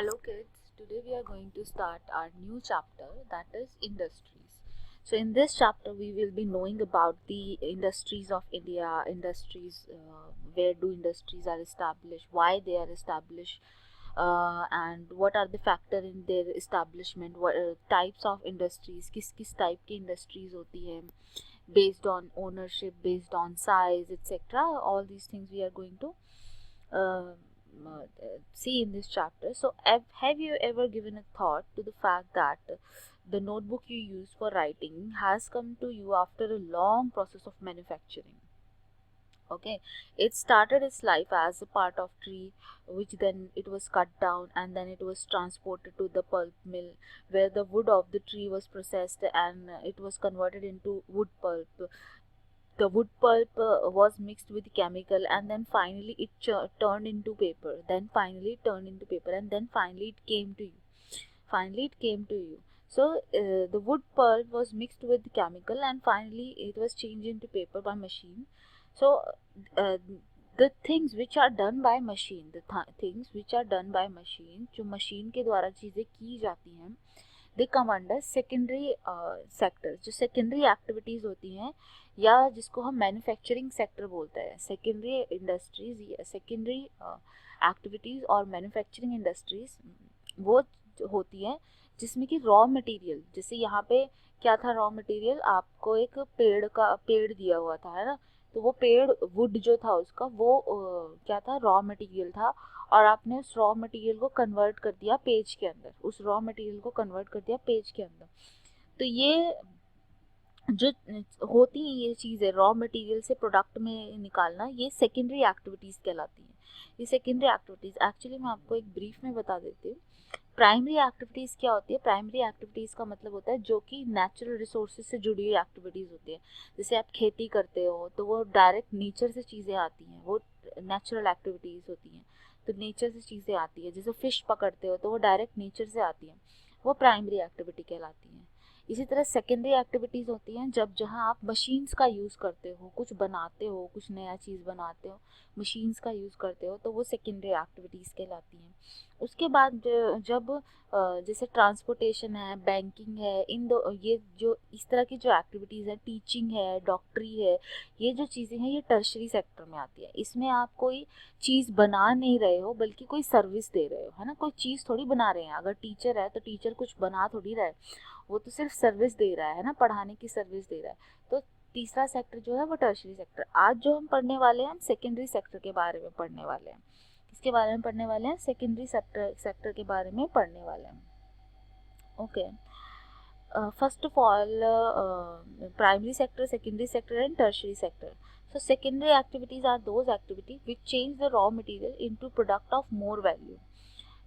Hello kids, today we are going to start our new chapter, that is industries. So in this chapter we will be knowing about the industries of India, industries, where do industries are established, why they are established, and what are the factor in their establishment, what types of industries, किस type की industries होती है, based on ownership, based on size, etc. All these things we are going to uh, see in this chapter. So have you ever given a thought to the fact that the notebook you use for writing has come to you after a long process of manufacturing? Okay, it started its life as a part of tree, which then it was cut down and then it was transported to the pulp mill, where the wood of the tree was processed and it was converted into wood pulp. The wood pulp was mixed with chemical, and then finally it turned into paper, then finally it turned into paper, and then finally it came to you. So the wood pulp was mixed with chemical and finally it was changed into paper by machine. So uh, the things which are done by machine, things which are done by machine, जो machine के द्वारा चीज़ें की जाती हैं, दे come under secondary sector. जो secondary activities होती हैं या जिसको हम मैन्युफैक्चरिंग सेक्टर बोलते हैं, सेकेंडरी इंडस्ट्रीज या सेकेंडरी एक्टिविटीज़ और मैन्युफैक्चरिंग इंडस्ट्रीज वो होती हैं जिसमें कि रॉ मटेरियल, जैसे यहाँ पे क्या था, रॉ मटेरियल आपको एक पेड़ दिया हुआ था, है ना, तो वो पेड़ वुड जो था उसका वो क्या था, रॉ मटेरियल था, और आपने उस रॉ मटेरियल को कन्वर्ट कर दिया पेज के अंदर, उस रॉ मटेरियल को कन्वर्ट कर दिया पेज के अंदर. तो ये जो होती हैं ये चीज़ें रॉ मटेरियल से प्रोडक्ट में निकालना, ये सेकेंडरी एक्टिविटीज़ कहलाती हैं. ये सेकेंडरी एक्टिविटीज़ एक्चुअली मैं आपको एक ब्रीफ में बता देती हूँ. प्राइमरी एक्टिविटीज़ क्या होती है? प्राइमरी एक्टिविटीज़ का मतलब होता है जो कि नेचुरल रिसोर्सेज से जुड़ी हुई एक्टिविटीज़ होती है. जैसे आप खेती करते हो तो वो डायरेक्ट नेचर से चीज़ें आती हैं, वो नेचुरल एक्टिविटीज़ होती हैं, तो नेचर से चीज़ें आती है. जैसे फिश पकड़ते हो तो वो डायरेक्ट नेचर से आती हैं, वो प्राइमरी एक्टिविटी कहलाती हैं. इसी तरह सेकेंडरी एक्टिविटीज़ होती हैं जब जहाँ आप मशीन्स का यूज़ करते हो, कुछ बनाते हो, कुछ नया चीज़ बनाते हो, मशीन्स का यूज़ करते हो, तो वो सेकेंडरी एक्टिविटीज़ कहलाती हैं. उसके बाद जब जैसे ट्रांसपोर्टेशन है, बैंकिंग है, इन दो ये जो इस तरह की जो एक्टिविटीज़ है, टीचिंग है, डॉक्टरी है, ये जो चीज़ें हैं ये टर्शरी सेक्टर में आती है. इसमें आप कोई चीज़ बना नहीं रहे हो बल्कि कोई सर्विस दे रहे हो, है ना, कोई चीज़ थोड़ी बना रहे हैं. अगर टीचर है तो टीचर कुछ बना थोड़ी रहा है, वो तो सिर्फ सर्विस दे रहा है ना, पढ़ाने की सर्विस दे रहा है. तो तीसरा सेक्टर जो है वो टर्शरी सेक्टर. आज जो हम पढ़ने वाले हैं, हम सेकेंडरी सेक्टर के बारे में पढ़ने वाले हैं. किसके बारे में पढ़ने वाले हैं? सेकेंडरी सेक्टर के बारे में पढ़ने वाले हैं. Okay, first of all, primary sector, secondary sector and tertiary sector. So secondary activities are those activities which change the raw material into product of more value.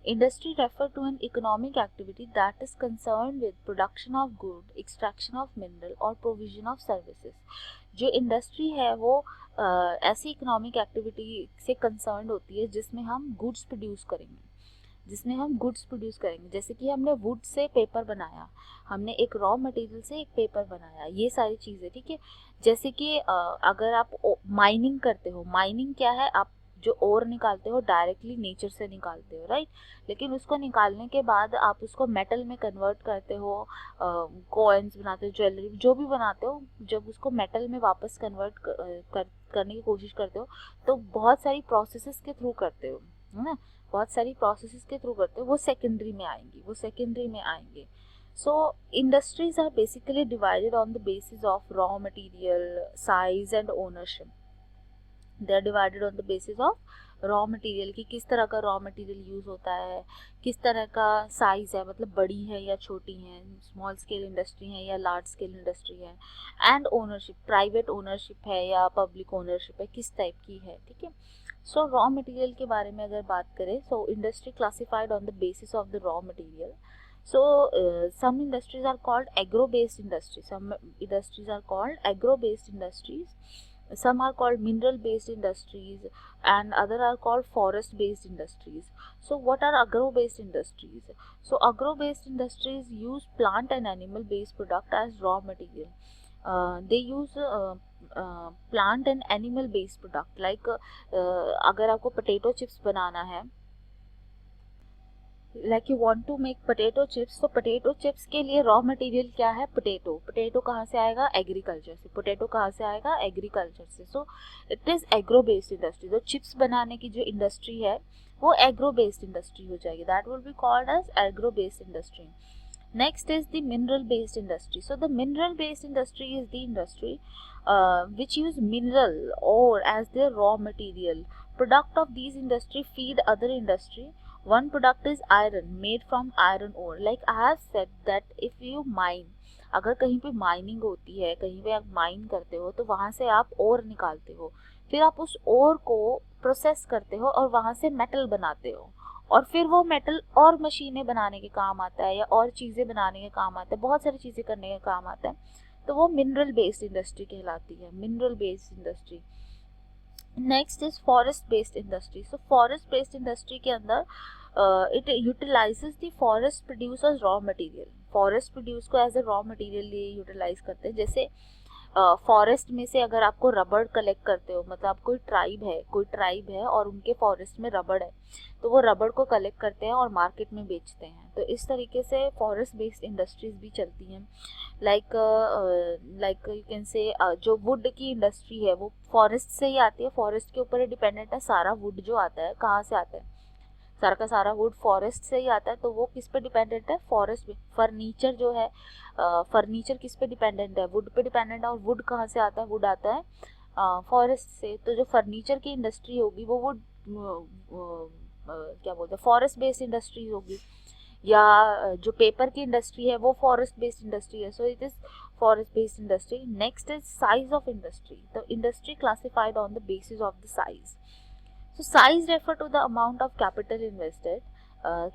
Industry refer to an economic activity that is concerned with production of good, extraction of mineral or provision of services. जो industry है वो ऐसी economic activity से concern होती है जिसमें हम goods produce करेंगे, जैसे कि हमने वुड से पेपर बनाया, हमने एक रॉ मटेरियल से एक पेपर बनाया, ये सारी चीज़ें, ठीक है. जैसे कि अगर आप माइनिंग करते हो, माइनिंग क्या है, आप जो ओर निकालते हो डायरेक्टली नेचर से निकालते हो, राइट, लेकिन उसको निकालने के बाद आप उसको मेटल में कन्वर्ट करते हो, कॉइन्स बनाते हो, ज्वेलरी जो भी बनाते हो, जब उसको मेटल में वापस कन्वर्ट करने की कोशिश करते हो तो बहुत सारी प्रोसेसेस के थ्रू करते हो, है ना, बहुत सारी प्रोसेसेस के थ्रू करते हो, वो सेकेंडरी में आएंगे. So industries are basically divided on the basis of raw material, size and ownership. They are divided on the basis of raw material की, किस तरह का रॉ मटेरियल यूज़ होता है, किस तरह का साइज़ है, मतलब बड़ी है या छोटी है, स्मॉल स्केल इंडस्ट्री है या लार्ज स्केल इंडस्ट्री है, एंड ओनरशिप, प्राइवेट ओनरशिप है या पब्लिक ओनरशिप है, किस टाइप की है, ठीक है. सो रॉ मटेरियल के बारे में अगर बात करें, so industry classified on the basis of the raw material. So some industries are called agro-based industries. Some industries are called agro-based industries. Some are called mineral-based industries, and other are called forest-based industries. So what are agro-based industries? So agro-based industries use plant and animal-based product as raw material. They use plant and animal-based product. Like अगर आपको potato chips बनाना है like you want to make potato chips, potato पोटैटो चिप्स के लिए raw material क्या है? पोटैटो। पोटैटो कहाँ से आएगा? एग्रीकल्चर से। पोटैटो कहाँ से आएगा? एग्रीकल्चर से। So it is agro based industry. तो चिप्स बनाने की जो इंडस्ट्री है वो एग्रो बेस्ड इंडस्ट्री हो जाएगी, that will be called as agro based industry. Next is the mineral based industry. So the mineral based industry is the industry which use mineral ore as their raw material. Product of these industry feed other industry. One product is iron made from iron ore. Like I have said that if you mine, अगर कहीं पे mining होती है, कहीं पे आप mine करते हो तो वहाँ से आप ओर निकालते हो, फिर आप उस ओर को प्रोसेस करते हो और वहाँ से मेटल बनाते हो, और फिर वो मेटल और मशीनें बनाने के काम आता है या और चीज़ें बनाने के काम आता है, बहुत सारी चीज़ें करने के काम आता है, तो वो मिनरल बेस्ड इंडस्ट्री कहलाती है, mineral based industry. Next is forest based industry. So forest based industry के अंदर it utilises the forest produce as raw material. Forest produce को एज ए रॉ मटेरियल ये यूटिलाइज करते हैं. जैसे फॉरेस्ट में से अगर आपको रबड़ कलेक्ट करते हो, मतलब कोई ट्राइब है और उनके फॉरेस्ट में रबड़ है, तो वो रबड़ को कलेक्ट करते हैं और मार्केट में बेचते हैं. तो इस तरीके से फॉरेस्ट बेस्ड इंडस्ट्रीज भी चलती हैं. लाइक यू कैन से जो वुड की इंडस्ट्री है वो फॉरेस्ट से ही आती है, फॉरेस्ट के ऊपर ही डिपेंडेंट है. सारा वुड जो आता है कहाँ से आता है? सारा का सारा वुड फॉरेस्ट से ही आता है, तो वो किस पे डिपेंडेंट है? फॉरेस्ट पे. फर्नीचर जो है, फर्नीचर किस पे डिपेंडेंट है? वुड पे डिपेंडेंट है. और वुड कहाँ से आता है? वुड आता है फॉरेस्ट से. तो जो फर्नीचर की इंडस्ट्री होगी वो वुड क्या बोलते हैं, फॉरेस्ट बेस्ड इंडस्ट्री होगी. या जो पेपर की इंडस्ट्री है वो फॉरेस्ट बेस्ड इंडस्ट्री है. So it is forest based industry. Next is size of industry. The industry classified on the basis of the size. So size refer to the amount of capital invested.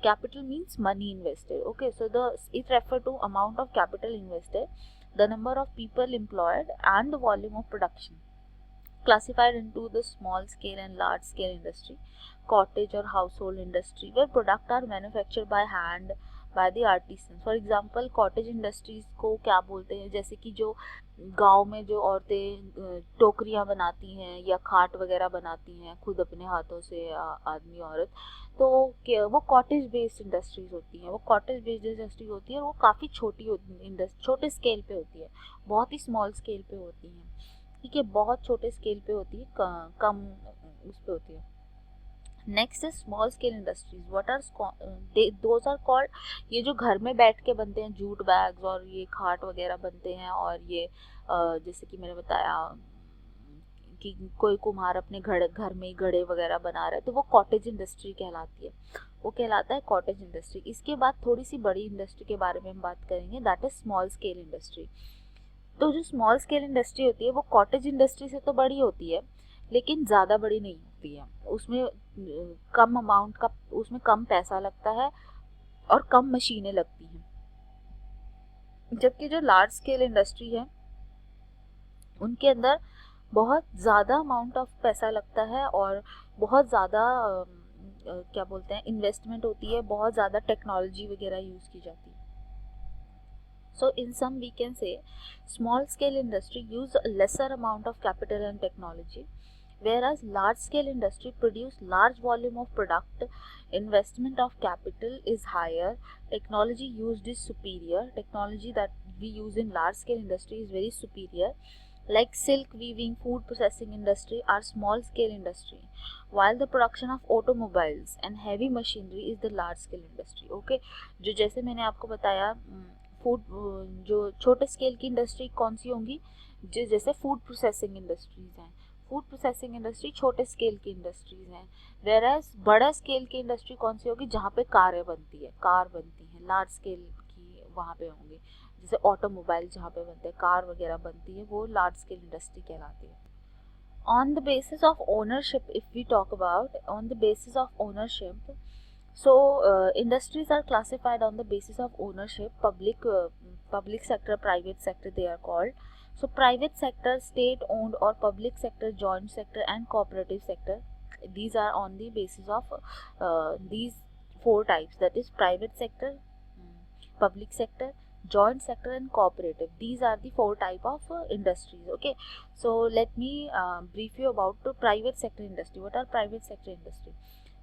Capital means money invested. Okay, so it refer to amount of capital invested, the number of people employed, and the volume of production. Classified into the small scale and large scale industry, cottage or household industry, where products are manufactured by hand by the artisans. For example, cottage industries को क्या बोलते हैं? जैसे कि जो गांव में जो औरतें टोकरियां बनाती हैं या खाट वगैरह बनाती हैं खुद अपने हाथों से, आदमी औरत, तो वो कॉटेज बेस्ड इंडस्ट्रीज होती हैं. वो कॉटेज बेस्ड इंडस्ट्री होती है और वो काफ़ी छोटी होती है, छोटे स्केल पे होती है, बहुत ही स्मॉल स्केल पे होती हैं. ठीक है, बहुत छोटे स्केल पे होती है, कम उस पे होती है. Next is small scale industries. What are those are called, ये जो घर में बैठ के बनते हैं, जूट बैग्स और ये खाट वगैरह बनते हैं, और ये जैसे कि मैंने बताया कि कोई कुम्हार अपने घर में घड़े वगैरह बना रहा है, तो वो कॉटेज इंडस्ट्री कहलाती है, वो कहलाता है कॉटेज इंडस्ट्री. इसके बाद थोड़ी सी बड़ी इंडस्ट्री के बारे में हम बात करेंगे, that is small scale industry. तो जो स्मॉल स्केल इंडस्ट्री होती है वो कॉटेज इंडस्ट्री से तो बड़ी होती है, लेकिन ज़्यादा बड़ी नहीं होती है. उसमें कम अमाउंट का, उसमें कम पैसा लगता है और कम मशीनें लगती हैं. जबकि जो लार्ज स्केल इंडस्ट्री है उनके अंदर बहुत ज़्यादा अमाउंट ऑफ पैसा लगता है और बहुत ज़्यादा क्या बोलते हैं, इन्वेस्टमेंट होती है, बहुत ज़्यादा टेक्नोलॉजी वगैरह यूज़ की जाती है. So in sum we can say small scale industry use a lesser amount of capital and technology, whereas large scale industry produce large volume of product, investment of capital is higher, technology used is superior. Technology that we use in large scale industry is very superior. Like silk weaving, food processing industry are small scale industry, while the production of automobiles and heavy machinery is the large scale industry. Okay, जो जैसे मैंने आपको बताया, food जो छोटे scale की industry कौन सी होंगी, जो जैसे फूड प्रोसेसिंग इंडस्ट्रीज हैं. फूड प्रोसेसिंग इंडस्ट्री छोटे स्केल की इंडस्ट्रीज हैं. वेराज बड़ा स्केल की इंडस्ट्री कौन सी होगी? जहाँ पे कार बनती है, लार्ज स्केल की वहाँ पे होंगी. जैसे ऑटोमोबाइल जहाँ पे बनते हैं, कार वगैरह बनती है, वो लार्ज स्केल इंडस्ट्री कहलाती है. On the basis of ownership, if we talk about on the basis of ownership, so industries are classified on the basis of ownership, public sector, private sector they are called. So private sector, state owned, or public sector, joint sector, and cooperative sector, these are on the basis of these four types, that is private sector, public sector, joint sector, and cooperative. These are the four type of industries. Okay, so let me brief you about the private sector industry. What are private sector industry?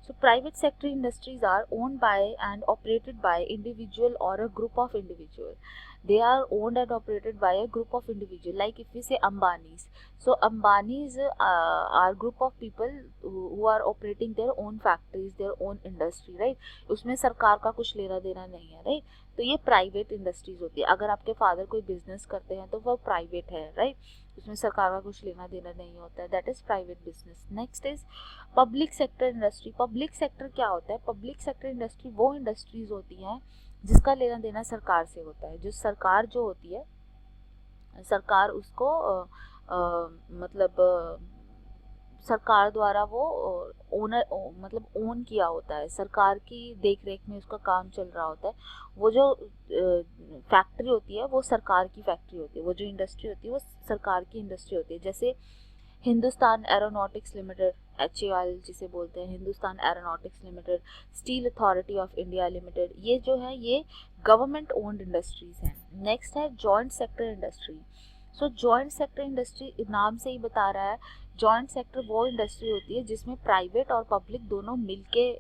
So private sector industries are owned by and operated by individual or a group of individual. They are owned and operated by a group of individual. Like if we say Ambani's, so Ambani's are group of people who are operating their own factories, their own industry, right? उसमें सरकार का कुछ लेना देना नहीं है, right? तो ये प्राइवेट इंडस्ट्रीज होती है. अगर आपके फादर कोई बिजनेस करते हैं तो वो प्राइवेट है, राइट? उसमें सरकार का कुछ लेना देना नहीं होता है. That is private business. Next is public sector industry. Public sector क्या होता है? पब्लिक सेक्टर इंडस्ट्री वो इंडस्ट्रीज होती हैं जिसका लेना देना सरकार से होता है. जो सरकार जो होती है, सरकार उसको मतलब सरकार द्वारा वो ओनर मतलब ओन किया होता है, सरकार की देख रेख में उसका काम चल रहा होता है. वो जो फैक्ट्री होती है वो सरकार की फैक्ट्री होती है, वो जो इंडस्ट्री होती है वो सरकार की इंडस्ट्री होती है. जैसे हिंदुस्तान एरोनॉटिक्स लिमिटेड, HAL जिसे बोलते हैं, Hindustan aeronautics limited, steel authority of India limited, ये जो है ये गवर्नमेंट ओन्ड इंडस्ट्रीज हैं. नेक्स्ट है जॉइंट सेक्टर इंडस्ट्री. सो जॉइंट सेक्टर इंडस्ट्री नाम से ही बता रहा है, जॉइंट सेक्टर वो इंडस्ट्री होती है जिसमें प्राइवेट और पब्लिक दोनों मिलके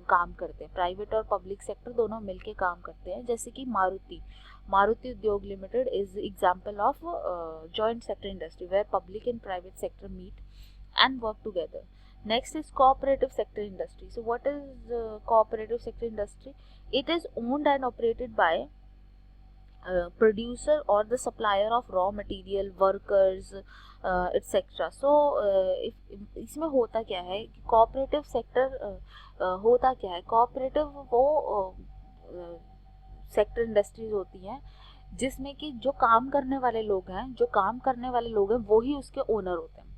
काम करते हैं. प्राइवेट और पब्लिक सेक्टर दोनों मिलके काम करते हैं. जैसे कि Maruti Udyog limited is example of joint sector industry where public and private sector meet and work together. Next is cooperative sector industry. So what is cooperative sector industry? It is owned and operated by producer or the supplier of raw material, workers, etc. So इसमें होता क्या है कि cooperative sector होता क्या है? cooperative वो sector industries होती हैं जिसमें कि जो काम करने वाले लोग हैं वो ही उसके ओनर होते हैं.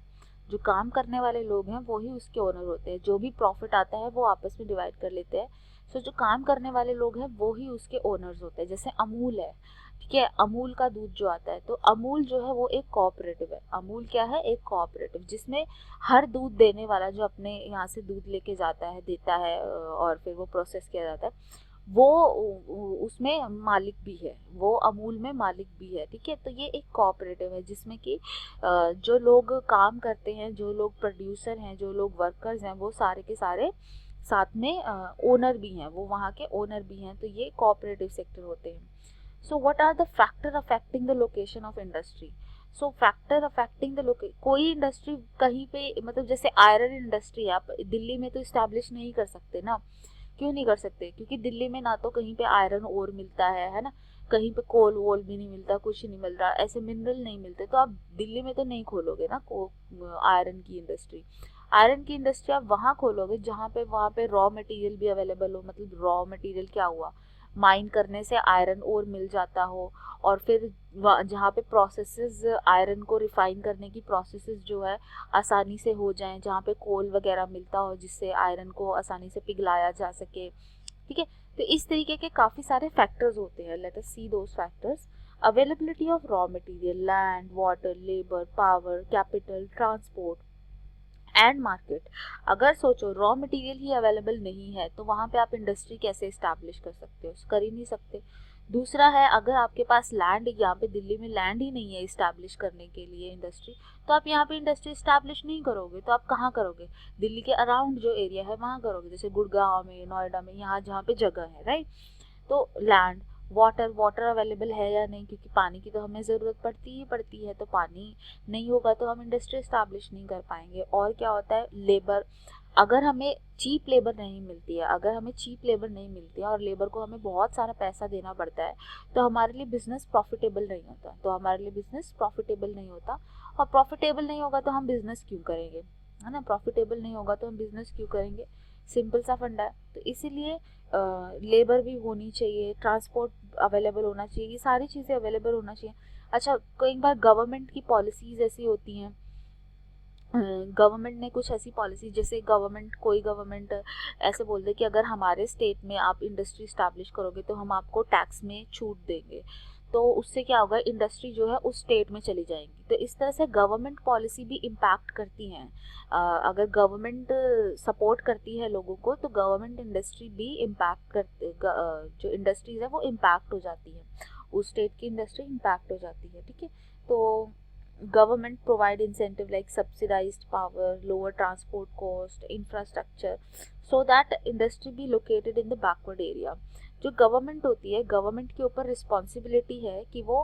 जो काम करने वाले लोग हैं वो ही उसके ओनर होते हैं. जो भी प्रॉफिट आता है वो आपस में डिवाइड कर लेते हैं. सो जो काम करने वाले लोग हैं वो ही उसके ओनर्स होते हैं. जैसे अमूल है, ठीक है, अमूल का दूध जो आता है, तो अमूल जो है वो एक कोऑपरेटिव है. अमूल क्या है? एक कोऑपरेटिव, जिसमें हर दूध देने वाला जो अपने यहाँ से दूध लेके जाता है, देता है और फिर वो प्रोसेस किया जाता है, वो उसमें मालिक भी है, वो अमूल में मालिक भी है. ठीक है, तो ये एक कोऑपरेटिव है जिसमें कि जो लोग काम करते हैं, जो लोग प्रोड्यूसर हैं, जो लोग वर्कर्स हैं, वो सारे के सारे साथ में ओनर भी हैं, वो वहाँ के ओनर भी हैं. तो ये कोऑपरेटिव सेक्टर होते हैं. So what are the factor affecting the location of industry? So factor affecting the कोई इंडस्ट्री कहीं पे, मतलब जैसे आयरन इंडस्ट्री आप दिल्ली में तो इस्टेब्लिश नहीं कर सकते ना. क्यों नहीं कर सकते? क्योंकि दिल्ली में ना तो कहीं पे आयरन ओर मिलता है ना, कहीं पे कोल वोल भी नहीं मिलता, कुछ नहीं मिल रहा, ऐसे मिनरल नहीं मिलते. तो आप दिल्ली में तो नहीं खोलोगे ना आयरन की इंडस्ट्री. आयरन की इंडस्ट्री आप वहाँ खोलोगे जहाँ पे वहाँ पे रॉ मटेरियल भी अवेलेबल हो. मतलब रॉ मटेरियल क्या हुआ? माइन करने से आयरन ओर मिल जाता हो, और फिर जहाँ पे प्रोसेसेस आयरन को रिफाइन करने की प्रोसेसेस जो है आसानी से हो जाएं, जहाँ पे कोल वगैरह मिलता हो जिससे आयरन को आसानी से पिघलाया जा सके. ठीक है, तो इस तरीके के काफ़ी सारे फैक्टर्स होते हैं. Let us see those factors. Availability of raw material, land, water, labour, power, capital, transport and market. अगर सोचो रॉ मटेरियल ही अवेलेबल नहीं है तो वहाँ पे आप इंडस्ट्री कैसे इस्टेब्लिश कर सकते हो? कर ही नहीं सकते. दूसरा है, अगर आपके पास लैंड, यहाँ पे दिल्ली में लैंड ही नहीं है इस्टेब्लिश करने के लिए इंडस्ट्री, तो आप यहाँ पे इंडस्ट्री इस्टेब्लिश नहीं करोगे. तो आप कहाँ करोगे? दिल्ली के अराउंड जो एरिया है वहाँ करोगे, जैसे गुड़गांव में, नोएडा में, यहाँ जहाँ पे जगह है, राइट. तो लैंड, वाटर अवेलेबल है या नहीं, क्योंकि पानी की तो हमें ज़रूरत पड़ती है. तो पानी नहीं होगा तो हम इंडस्ट्री इस्टेब्लिश नहीं कर पाएंगे. और क्या होता है? लेबर. अगर हमें चीप लेबर नहीं मिलती है, और लेबर को हमें बहुत सारा पैसा देना पड़ता है, तो हमारे लिए बिजनेस प्रॉफिटेबल नहीं होता. और प्रॉफिटेबल नहीं होगा तो हम बिजनेस क्यों करेंगे, है ना? प्रॉफिटेबल नहीं होगा तो हम बिजनेस क्यों करेंगे? सिंपल सा फंडा है. तो इसीलिए लेबर भी होनी चाहिए, ट्रांसपोर्ट अवेलेबल होना चाहिए, ये सारी चीज़ें अवेलेबल होना चाहिए. अच्छा, कई बार गवर्नमेंट की पॉलिसीज़ ऐसी होती हैं, गवर्नमेंट ने कुछ ऐसी पॉलिसी, जैसे कोई गवर्नमेंट ऐसे बोल दे कि अगर हमारे स्टेट में आप इंडस्ट्री स्टैब्लिश करोगे तो हम आपको टैक्स में छूट देंगे. तो उससे क्या होगा? इंडस्ट्री जो है उस स्टेट में चली जाएंगी. तो इस तरह से गवर्नमेंट पॉलिसी भी इम्पैक्ट करती हैं. अगर गवर्नमेंट सपोर्ट करती है लोगों को तो गवर्नमेंट इंडस्ट्री भी इम्पैक्ट करते, जो इंडस्ट्रीज है वो इम्पैक्ट हो जाती है, उस स्टेट की इंडस्ट्री इम्पैक्ट हो जाती है. ठीक है, तो government provide incentive like subsidized power, lower transport cost, infrastructure. So that industry be located in the backward area. जो गवर्नमेंट होती है, गवर्नमेंट के ऊपर रिस्पॉन्सिबिलिटी है कि वो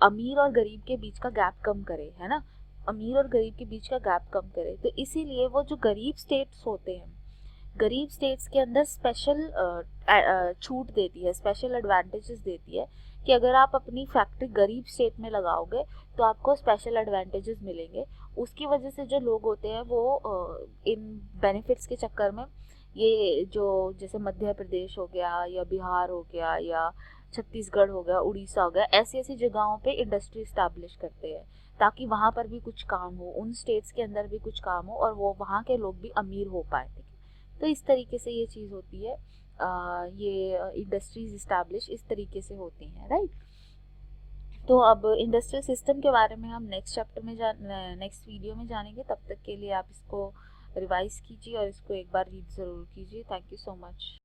अमीर और गरीब के बीच का गैप कम करे, है ना, अमीर और गरीब के बीच का गैप कम करे। तो इसीलिए वो जो गरीब स्टेट्स होते हैं, गरीब स्टेट्स के अंदर स्पेशल छूट देती है, स्पेशल एडवांटेजेस देती है कि अगर आप अपनी फैक्ट्री गरीब स्टेट में लगाओगे तो आपको स्पेशल एडवांटेजेस मिलेंगे। उसकी वजह से जो लोग होते हैं वो इन बेनिफिट्स के चक्कर में, ये जो जैसे मध्य प्रदेश हो गया या बिहार हो गया या छत्तीसगढ़ हो गया, उड़ीसा हो गया, ऐसी ऐसी जगहों पे इंडस्ट्री इस्टेब्लिश करते हैं ताकि वहाँ पर भी कुछ काम हो, उन स्टेट्स के अंदर भी कुछ काम हो और वो वहाँ के लोग भी अमीर हो पाए। ठीक है, तो इस तरीके से ये चीज़ होती है। ये इंडस्ट्रीज इस्टेब्लिश इस तरीके से होती हैं, राइट। तो अब इंडस्ट्रियल सिस्टम के बारे में हम नेक्स्ट चैप्टर में नेक्स्ट वीडियो में जानेंगे। तब तक के लिए आप इसको रिवाइज कीजिए और इसको एक बार रीड ज़रूर कीजिए। Thank you so much.